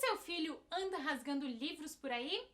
seu filho anda rasgando livros por aí?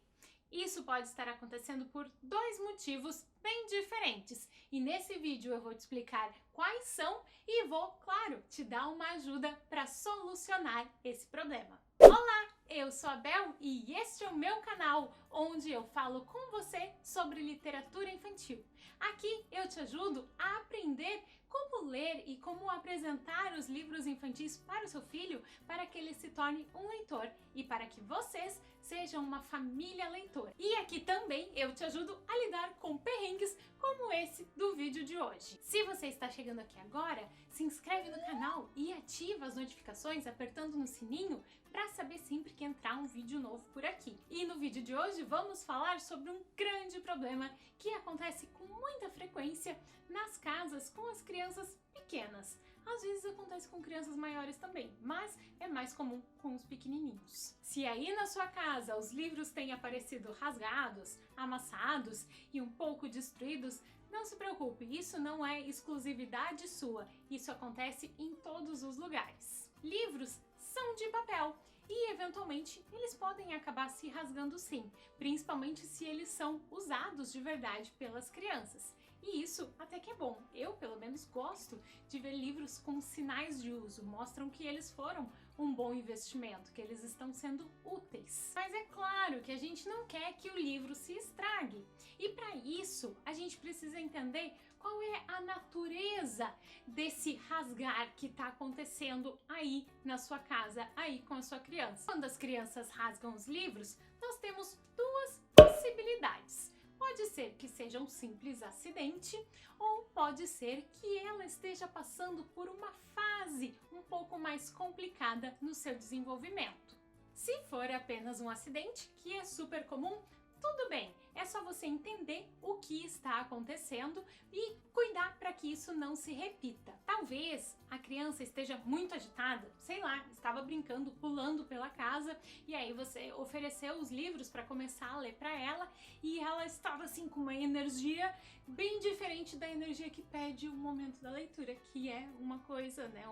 Isso pode estar acontecendo por dois motivos bem diferentes. E nesse vídeo eu vou te explicar quais são e vou, claro, te dar uma ajuda para solucionar esse problema. Olá, eu sou a Bel e este é o meu canal, onde eu falo com você sobre literatura infantil. Aqui eu te ajudo a aprender como ler e como apresentar os livros infantis para o seu filho, para que ele se torne um leitor e para que vocês sejam uma família leitora. E aqui também eu te ajudo a lidar com perrengues como esse do vídeo de hoje. Se você está chegando aqui agora, se inscreve no canal e ativa as notificações apertando no sininho para saber sempre que entrar um vídeo novo por aqui. E no vídeo de hoje vamos falar sobre um grande problema que acontece com muita frequência nas casas com as crianças pequenas. Às vezes acontece com crianças maiores também, mas é mais comum com os pequenininhos. Se aí na sua casa os livros têm aparecido rasgados, amassados e um pouco destruídos, não se preocupe, isso não é exclusividade sua, isso acontece em todos os lugares. Livros são de papel e eventualmente eles podem acabar se rasgando sim, principalmente se eles são usados de verdade pelas crianças. E isso até que é bom. Eu, pelo menos, gosto de ver livros com sinais de uso, mostram que eles foram um bom investimento, que eles estão sendo úteis. Mas é claro que a gente não quer que o livro se estrague. E para isso, a gente precisa entender qual é a natureza desse rasgar que está acontecendo aí na sua casa, aí com a sua criança. Quando as crianças rasgam os livros, nós temos duas possibilidades. Pode ser que seja um simples acidente ou pode ser que ela esteja passando por uma fase um pouco mais complicada no seu desenvolvimento. Se for apenas um acidente, que é super comum, tudo bem, é só você entender o que está acontecendo e cuidar para que isso não se repita. Talvez a criança esteja muito agitada, sei lá, estava brincando, pulando pela casa e aí você ofereceu os livros para começar a ler para ela e ela estava assim com uma energia bem diferente da energia que pede o momento da leitura, que é uma coisa, né,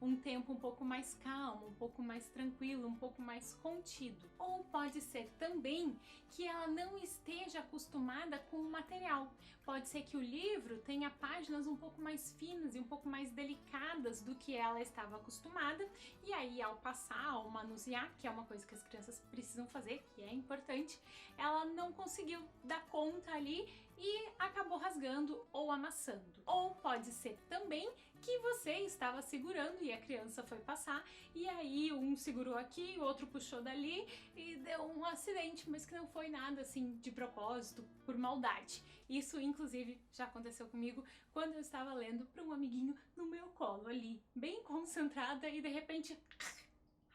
um tempo um pouco mais calmo, um pouco mais tranquilo, um pouco mais contido. Ou pode ser também que ela não esteja acostumada com o material. Pode ser que o livro tenha páginas um pouco mais finas e um pouco mais delicadas do que ela estava acostumada, e aí ao passar, ao manusear, que é uma coisa que as crianças precisam fazer, que é importante, ela não conseguiu dar conta ali e acabou rasgando ou amassando. Ou pode ser também que você estava segurando e a criança foi passar e aí um segurou aqui, o outro puxou dali e deu um acidente, mas que não foi nada assim de propósito, por maldade. Isso inclusive já aconteceu comigo quando eu estava lendo para um amiguinho no meu colo ali, bem concentrada e de repente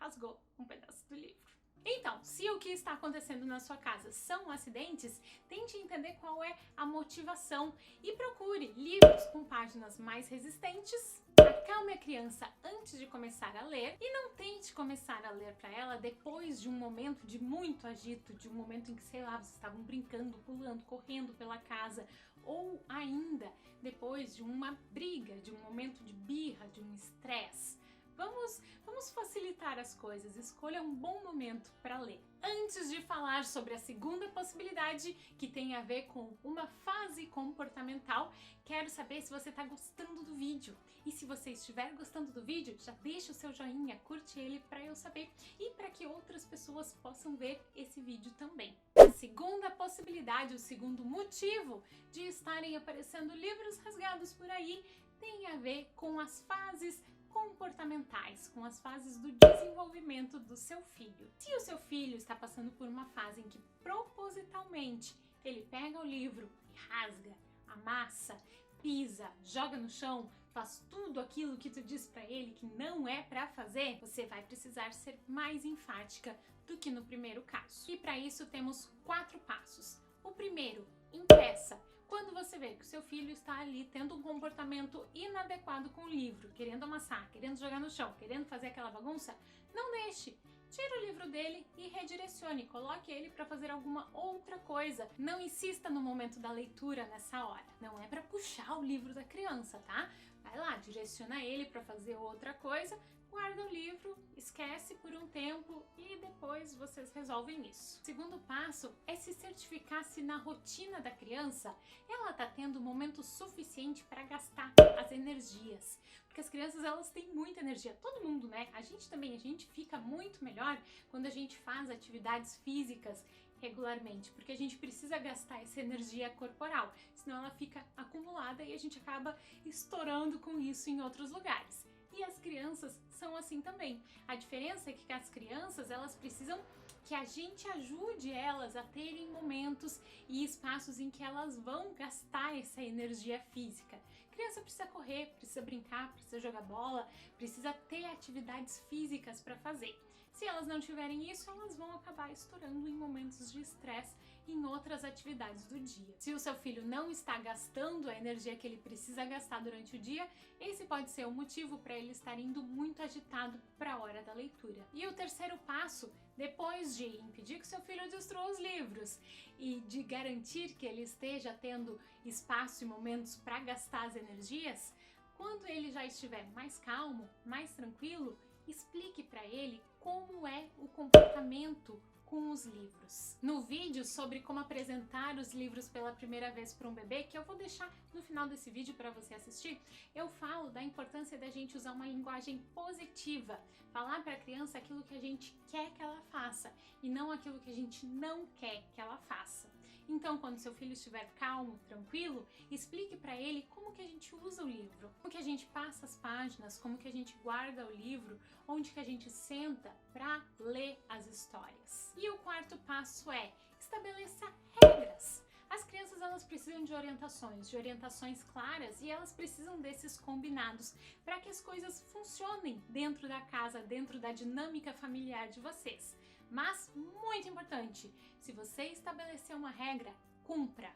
rasgou um pedaço do livro. Então, se o que está acontecendo na sua casa são acidentes, tente entender qual é a motivação e procure livros com páginas mais resistentes. Acalme a criança antes de começar a ler e não tente começar a ler para ela depois de um momento de muito agito, de um momento em que, sei lá, vocês estavam brincando, pulando, correndo pela casa, ou ainda depois de uma briga, de um momento de birra, de um estresse. Vamos facilitar as coisas, escolha um bom momento para ler. Antes de falar sobre a segunda possibilidade, que tem a ver com uma fase comportamental, quero saber se você está gostando do vídeo. E se você estiver gostando do vídeo, já deixa o seu joinha, curte ele para eu saber e para que outras pessoas possam ver esse vídeo também. A segunda possibilidade, o segundo motivo de estarem aparecendo livros rasgados por aí, tem a ver com as fases comportamentais, com as fases do desenvolvimento do seu filho. Se o seu filho está passando por uma fase em que propositalmente ele pega o livro e rasga, amassa, pisa, joga no chão, faz tudo aquilo que tu diz para ele que não é para fazer, você vai precisar ser mais enfática do que no primeiro caso. E para isso temos 4 passos. O primeiro, impeça. Quando você vê que o seu filho está ali tendo um comportamento inadequado com o livro, querendo amassar, querendo jogar no chão, querendo fazer aquela bagunça, não deixe. Tire o livro dele e redirecione, coloque ele para fazer alguma outra coisa. Não insista no momento da leitura nessa hora. Não é para puxar o livro da criança, tá? Vai lá, direciona ele para fazer outra coisa, guarda o livro, esquece por um tempo e depois vocês resolvem isso. O segundo passo é se certificar se na rotina da criança ela tá tendo momento suficiente para gastar as energias. Porque as crianças, elas têm muita energia, todo mundo, né? A gente também, a gente fica muito melhor quando a gente faz atividades físicas regularmente, porque a gente precisa gastar essa energia corporal, senão ela fica acumulada e a gente acaba estourando com isso em outros lugares. E as crianças são assim também. A diferença é que as crianças, elas precisam que a gente ajude elas a terem momentos e espaços em que elas vão gastar essa energia física. A criança precisa correr, precisa brincar, precisa jogar bola, precisa ter atividades físicas para fazer. Se elas não tiverem isso, elas vão acabar estourando em momentos de estresse em outras atividades do dia. Se o seu filho não está gastando a energia que ele precisa gastar durante o dia, esse pode ser o motivo para ele estar indo muito agitado para a hora da leitura. E o terceiro passo, depois de impedir que seu filho destrua os livros e de garantir que ele esteja tendo espaço e momentos para gastar as energias, quando ele já estiver mais calmo, mais tranquilo, explique para ele como é o comportamento com os livros. No vídeo sobre como apresentar os livros pela primeira vez para um bebê, que eu vou deixar no final desse vídeo para você assistir, eu falo da importância da gente usar uma linguagem positiva, falar para a criança aquilo que a gente quer que ela faça e não aquilo que a gente não quer que ela faça. Então, quando seu filho estiver calmo, tranquilo, explique para ele como que a gente usa o livro, como que a gente passa as páginas, como que a gente guarda o livro, onde que a gente senta para ler as histórias. E o quarto passo é estabeleça regras. As crianças, elas precisam de orientações claras, e elas precisam desses combinados para que as coisas funcionem dentro da casa, dentro da dinâmica familiar de vocês. Mas, muito importante, se você estabelecer uma regra, cumpra.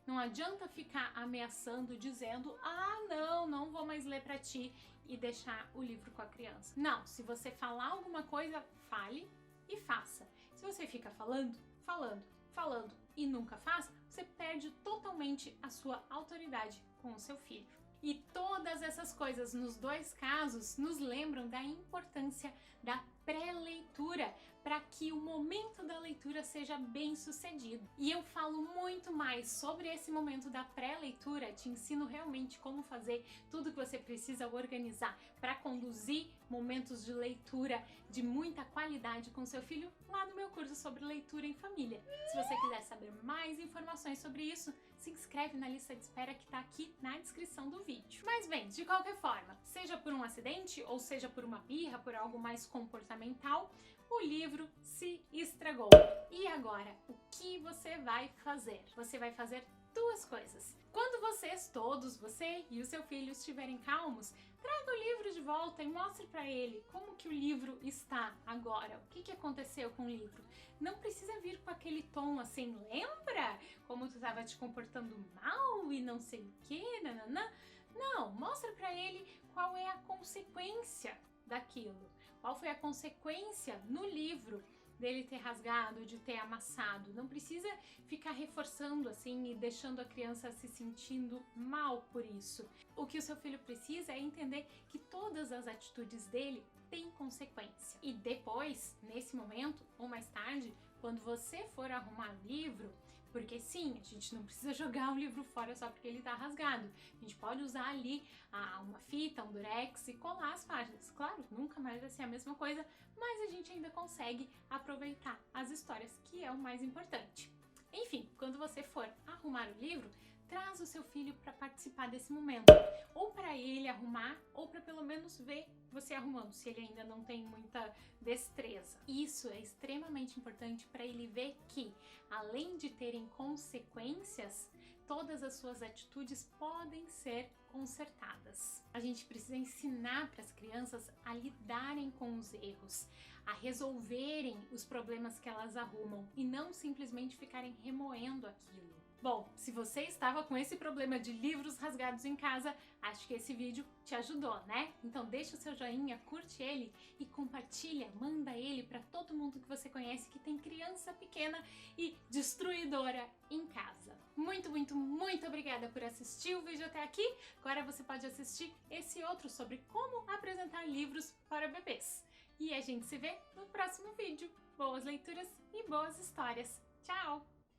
Não adianta ficar ameaçando, dizendo, não vou mais ler para ti, e deixar o livro com a criança. Não, se você falar alguma coisa, fale e faça. Se você fica falando e nunca faz, você perde totalmente a sua autoridade com o seu filho. E todas essas coisas, nos dois casos, nos lembram da importância da pré-leitura, para que o momento da leitura seja bem sucedido. E eu falo muito mais sobre esse momento da pré-leitura, te ensino realmente como fazer tudo que você precisa organizar para conduzir momentos de leitura de muita qualidade com seu filho lá no meu curso sobre leitura em família. Se você quiser saber mais informações sobre isso, se inscreve na lista de espera que está aqui na descrição do vídeo. Mas bem, de qualquer forma, seja por um acidente ou seja por uma birra, por algo mais comportamental, o livro se estragou. E agora, o que você vai fazer? Você vai fazer duas coisas. Quando vocês todos, você e o seu filho, estiverem calmos, traga o livro de volta e mostre para ele como que o livro está agora, o que aconteceu com o livro. Não precisa vir com aquele tom assim, lembra como tu estava te comportando mal e não sei o que, nananã. Não, mostra para ele qual é a consequência daquilo. Qual foi a consequência no livro dele ter rasgado, de ter amassado. Não precisa ficar reforçando assim e deixando a criança se sentindo mal por isso. O que o seu filho precisa é entender que todas as atitudes dele têm consequência. E depois, nesse momento, ou mais tarde, quando você for arrumar o livro, porque sim, a gente não precisa jogar o livro fora só porque ele tá rasgado. A gente pode usar ali uma fita, um durex e colar as páginas. Claro, nunca mais vai ser a mesma coisa, mas a gente ainda consegue aproveitar as histórias, que é o mais importante. Enfim, quando você for arrumar o livro, traz o seu filho para participar desse momento. Ou para ele arrumar, ou para pelo menos ver você arrumando, se ele ainda não tem muita destreza. Isso é extremamente importante para ele ver que, além de terem consequências, todas as suas atitudes podem ser consertadas. A gente precisa ensinar para as crianças a lidarem com os erros, a resolverem os problemas que elas arrumam e não simplesmente ficarem remoendo aquilo. Bom, se você estava com esse problema de livros rasgados em casa, acho que esse vídeo te ajudou, né? Então deixa o seu joinha, curte ele e compartilha, manda ele para todo mundo que você conhece que tem criança pequena e destruidora em casa. Muito, muito, muito obrigada por assistir o vídeo até aqui. Agora você pode assistir esse outro sobre como apresentar livros para bebês. E a gente se vê no próximo vídeo. Boas leituras e boas histórias. Tchau!